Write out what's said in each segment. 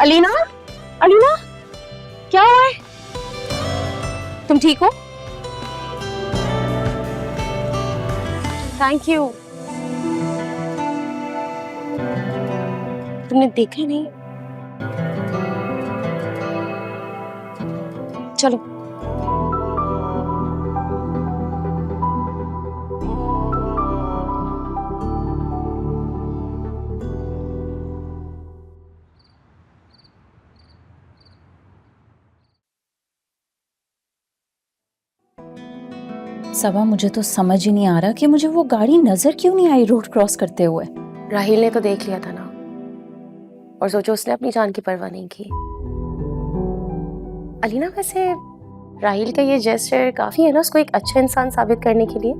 अलीना, अलीना, क्या हुआ है? तुम ठीक हो? Thank you. तुमने देखा नहीं? चलो। सबा, मुझे तो समझ ही नहीं आ रहा कि मुझे वो गाड़ी नजर क्यों नहीं आई रोड क्रॉस करते हुए। राहिल ने तो देख लिया था ना, और सोचो उसने अपनी जान की परवाह नहीं की। अलीना, वैसे राहिल का ये जेस्चर काफी है ना उसको एक अच्छा इंसान साबित करने के लिए।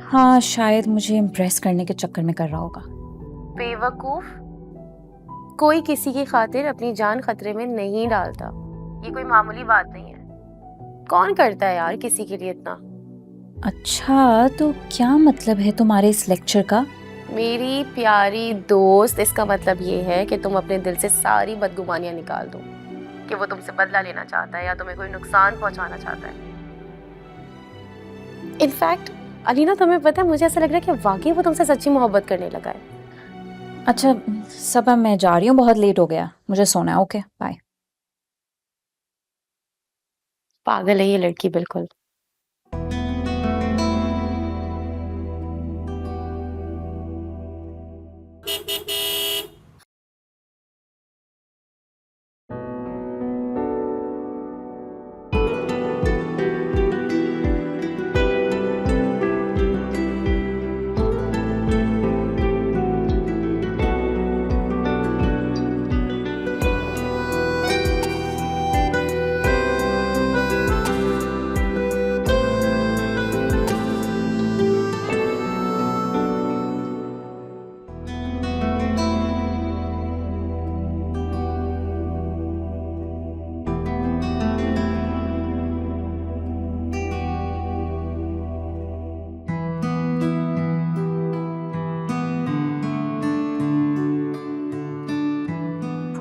हाँ, शायद मुझे इम्प्रेस करने के चक्कर में कर रहा होगा। बेवकूफ, कोई किसी की खातिर अपनी जान खतरे में नहीं डालता। ये कोई मामूली बात नहीं है। कौन करता है यार किसी के लिए इतना। अच्छा, तो क्या मतलब है तुम्हारे इस लेक्चर का? मेरी प्यारी दोस्त, इसका मतलब ये है कि तुम अपने दिल से सारी बदगुमानियां निकाल दो कि वो तुमसे बदला लेना चाहता है या तुम्हें कोई नुकसान पहुंचाना चाहता है। इनफैक्ट अलीना, तुम्हें पता है, मुझे ऐसा लग रहा है कि वाकई वो तुमसे सच्ची मोहब्बत करने लगा है। अच्छा सबा, मैं जा रही हूँ, बहुत लेट हो गया, मुझे सोना है। Okay bye. पागल है ये लड़की बिल्कुल।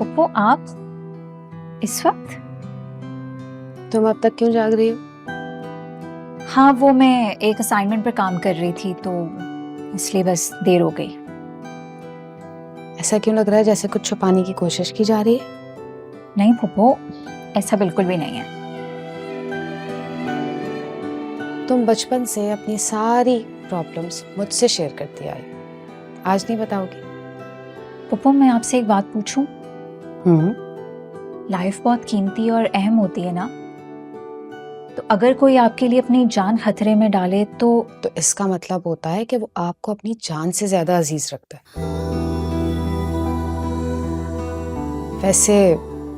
फुप्पो, आप इस वक्त? तुम अब तक क्यों जाग रही हो? हाँ, वो मैं एक असाइनमेंट पर काम कर रही थी तो इसलिए बस देर हो गई। ऐसा क्यों लग रहा है जैसे कुछ छुपाने की कोशिश की जा रही है? नहीं फुप्पो, ऐसा बिल्कुल भी नहीं है। तुम बचपन से अपनी सारी प्रॉब्लम्स मुझसे शेयर करती आई, आज नहीं बताओगी? फुप्पो, मैं आपसे एक बात पूछूं? लाइफ बहुत कीमती और अहम होती है ना, तो अगर कोई आपके लिए अपनी जान खतरे में डाले तो इसका मतलब होता है कि वो आपको अपनी जान से ज्यादा अजीज रखता है। वैसे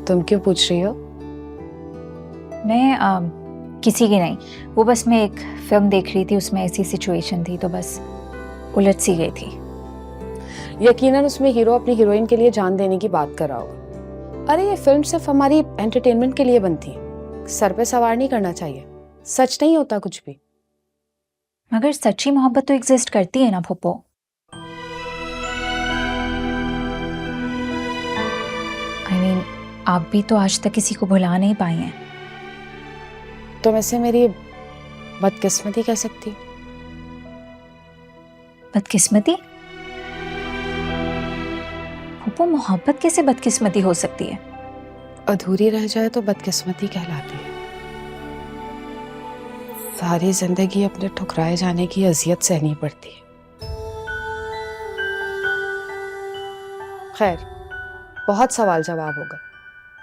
तुम क्यों पूछ रही हो? मैं किसी की नहीं, वो बस मैं एक फिल्म देख रही थी, उसमें ऐसी सिचुएशन थी तो बस उलझ सी गई थी। यकीनन उसमें हीरो अपनी हीरोइन के लिए जान देने की बात कर रहा होगा। अरे ये फिल्म सिर्फ हमारी एंटरटेनमेंट के लिए बनती है, सर पे सवार नहीं करना चाहिए। सच नहीं होता कुछ भी। मगर सच्ची मोहब्बत तो एग्जिस्ट करती है ना फुप्पो। I mean, आप भी तो आज तक किसी को भुला नहीं पाई हैं। तुम ऐसे मेरी बदकिस्मती कह सकती हो। बदकिस्मती? फुप्पो, मोहब्बत कैसे बदकिस्मती हो सकती है? अधूरी रह जाए तो बदकिस्मती कहलाती है। सारी जिंदगी अपने ठुकराए जाने की अजियत सहनी पड़ती है। खैर, बहुत सवाल जवाब होगा।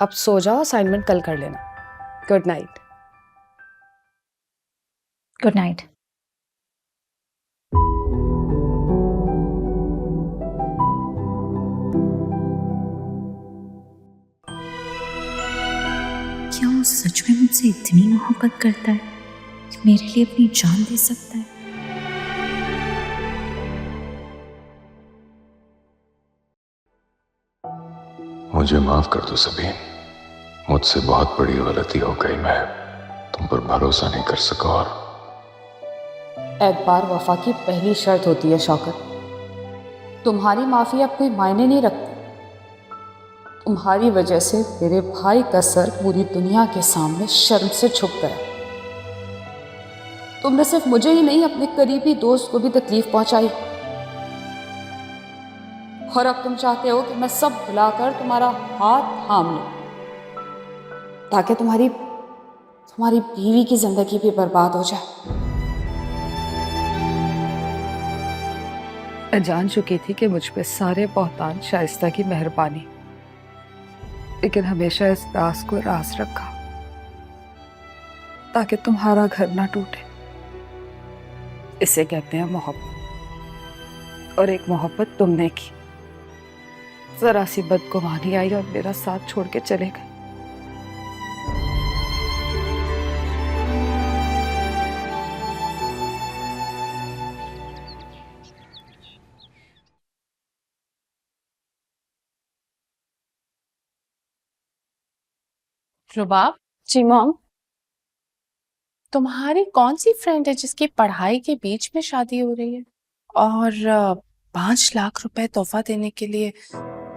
अब सो जाओ, असाइनमेंट कल कर लेना। Good night. Good night. क्या वो सच में मुझसे इतनी मोहब्बत करता है कि मेरे लिए अपनी जान दे सकता है? मुझे माफ कर दो सबीन, मुझसे बहुत बड़ी गलती हो गई। मैं तुम पर भरोसा नहीं कर सका और एतबार वफा की पहली शर्त होती है शौकत। तुम्हारी माफी अब कोई मायने नहीं रखती। तुम्हारी वजह से मेरे भाई का सर पूरी दुनिया के सामने शर्म से झुक गया। तुमने सिर्फ मुझे ही नहीं, अपने करीबी दोस्त को भी तकलीफ पहुंचाई। और अब तुम चाहते हो कि मैं सब भुलाकर तुम्हारा हाथ थाम लूं, ताकि तुम्हारी बीवी की जिंदगी भी बर्बाद हो जाए। मैं जान चुकी थी कि मुझ पे सारे बहतान शाइस्ता की मेहरबानी, लेकिन हमेशा इस राज को राज रखा ताकि तुम्हारा घर ना टूटे। इसे कहते हैं मोहब्बत। और एक मोहब्बत तुमने की। जरा सी बदगुमानी आई और मेरा साथ छोड़ के चले गए। रुबाब, जी मॉम। तुम्हारी कौन सी फ्रेंड है जिसकी पढ़ाई के बीच में शादी हो रही है और 5 लाख रुपए तोहफा देने के लिए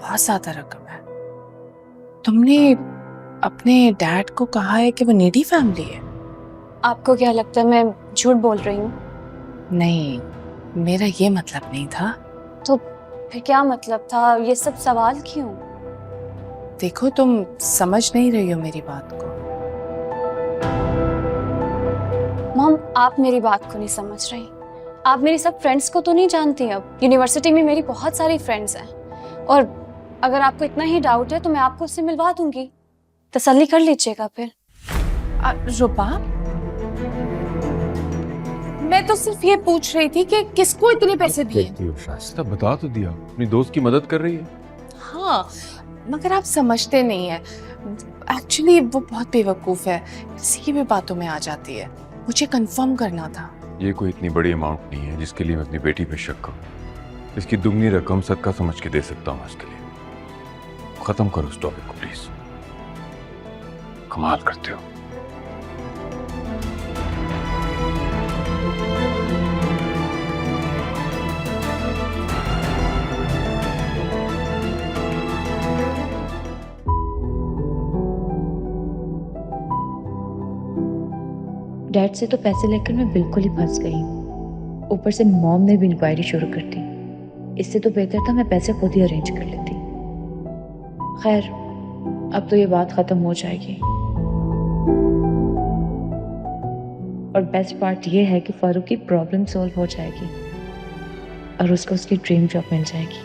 बहुत ज्यादा रकम है? तुमने अपने डैड को कहा है कि वो नीडी फैमिली है? आपको क्या लगता है मैं झूठ बोल रही हूँ? नहीं, मेरा ये मतलब नहीं था। तो फिर क्या मतलब था? ये सब सवाल क्यों? देखो, तुम समझ नहीं रही हो मेरी बात को। मॉम, आप मेरी बात को नहीं समझ रही। आप मेरी सब फ्रेंड्स को तो नहीं जानती। अब यूनिवर्सिटी में मेरी बहुत सारी फ्रेंड्स हैं, और अगर आपको इतना ही डाउट है तो मैं आपको उससे मिलवा दूंगी। तसल्ली कर लीजिएगा फिर। रुबाब, मैं तो सिर्फ ये पूछ रही थी कि किसको इतने पैसे दिए। शाइस्ता बता तो दिया, अपनी दोस्त की मदद कर रही है। हाँ, मगर आप समझते नहीं है। एक्चुअली वो बहुत बेवकूफ है, किसी की भी बातों में आ जाती है। मुझे कंफर्म करना था। ये कोई इतनी बड़ी अमाउंट नहीं है जिसके लिए मैं अपनी बेटी पे शक करूं। इसकी दुगनी रकम सदका समझ के दे सकता हूँ इसके लिए। खत्म करो इस टॉपिक को प्लीज। कमाल करते हो। डैड से तो पैसे लेकर मैं बिल्कुल ही फंस गई हूँ। ऊपर से मॉम ने भी इंक्वायरी शुरू कर दी। इससे तो बेहतर था मैं पैसे खुद ही अरेंज कर लेती। खैर, अब तो ये बात खत्म हो जाएगी। और बेस्ट पार्ट ये है कि फारूक की प्रॉब्लम सॉल्व हो जाएगी और उसको उसकी ड्रीम जॉब मिल जाएगी।